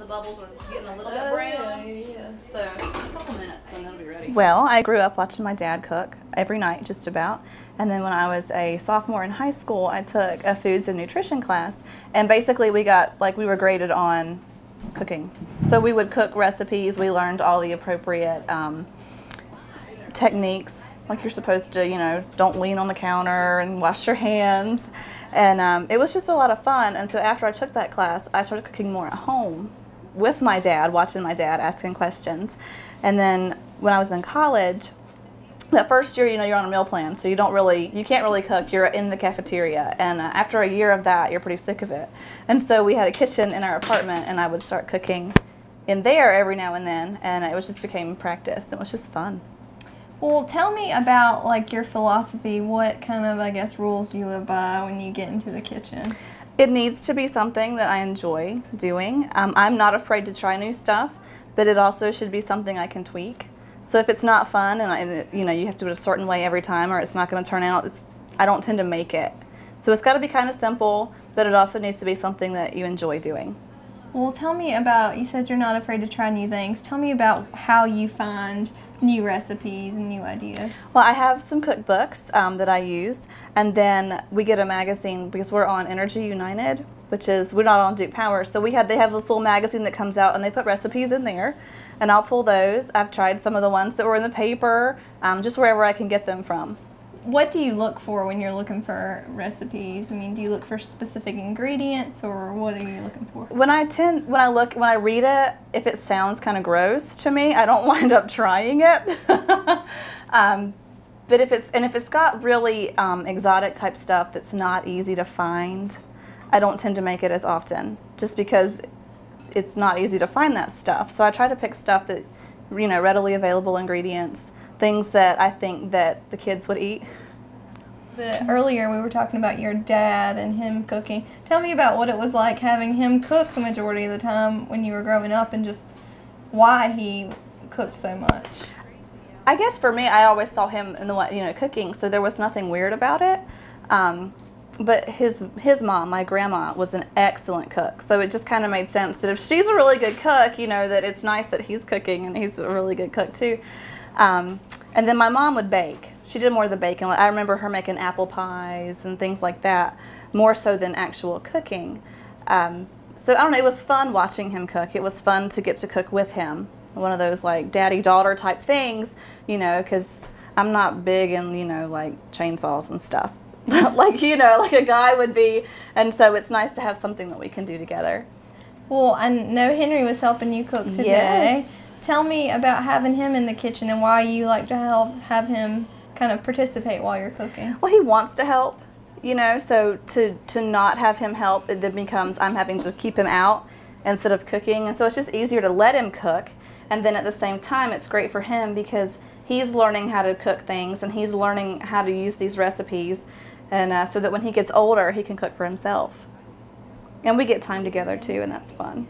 the bubbles are getting a little bit brown. Yeah. So a couple minutes and it'll be ready. Well, I grew up watching my dad cook every night, just about. And then when I was a sophomore in high school, I took a foods and nutrition class. And basically we were graded on cooking. So we would cook recipes. We learned all the appropriate techniques, like you're supposed to, you know, don't lean on the counter and wash your hands. And it was just a lot of fun. And so after I took that class, I started cooking more at home with my dad, watching my dad, asking questions. And then when I was in college, that first year, you know, you're on a meal plan, so you can't really cook. You're in the cafeteria, and after a year of that, you're pretty sick of it. And so we had a kitchen in our apartment, and I would start cooking in there every now and then, and it just became practice. It was just fun. Well, tell me about like your philosophy. What kind of, I guess, rules do you live by when you get into the kitchen? It needs to be something that I enjoy doing. I'm not afraid to try new stuff, but it also should be something I can tweak. So if it's not fun and you know, you have to do it a certain way every time or it's not going to turn out, I don't tend to make it. So it's got to be kind of simple, but it also needs to be something that you enjoy doing. Well, tell me about, you said you're not afraid to try new things. Tell me about how you find new recipes and new ideas. Well, I have some cookbooks that I use, and then we get a magazine because we're on Energy United, which is, we're not on Duke Power, so they have this little magazine that comes out and they put recipes in there. And I'll pull those. I've tried some of the ones that were in the paper, just wherever I can get them from. What do you look for when you're looking for recipes? I mean, do you look for specific ingredients, or what are you looking for? When I read it, if it sounds kind of gross to me, I don't wind up trying it. But if it's got really exotic type stuff that's not easy to find, I don't tend to make it as often, just because it's not easy to find that stuff. So I try to pick stuff that, you know, readily available ingredients, things that I think that the kids would eat. But earlier we were talking about your dad and him cooking. Tell me about what it was like having him cook the majority of the time when you were growing up, and just why he cooked so much. I guess for me, I always saw him in cooking, so there was nothing weird about it. But his mom, my grandma, was an excellent cook. So it just kind of made sense that if she's a really good cook, you know, that it's nice that he's cooking and he's a really good cook too. And then my mom would bake. She did more of the baking. I remember her making apple pies and things like that, more so than actual cooking. So I don't know, it was fun watching him cook. It was fun to get to cook with him. One of those like daddy-daughter type things, you know, because I'm not big in, you know, like chainsaws and stuff. like, you know, like a guy would be, and so it's nice to have something that we can do together. Well, I know Henry was helping you cook today. Yes. Tell me about having him in the kitchen and why you like to have him kind of participate while you're cooking. Well, he wants to help, you know, so to not have him help, it then becomes I'm having to keep him out instead of cooking, and so it's just easier to let him cook, and then at the same time it's great for him because he's learning how to cook things and he's learning how to use these recipes. And so that when he gets older, he can cook for himself. And we get time together too, and that's fun.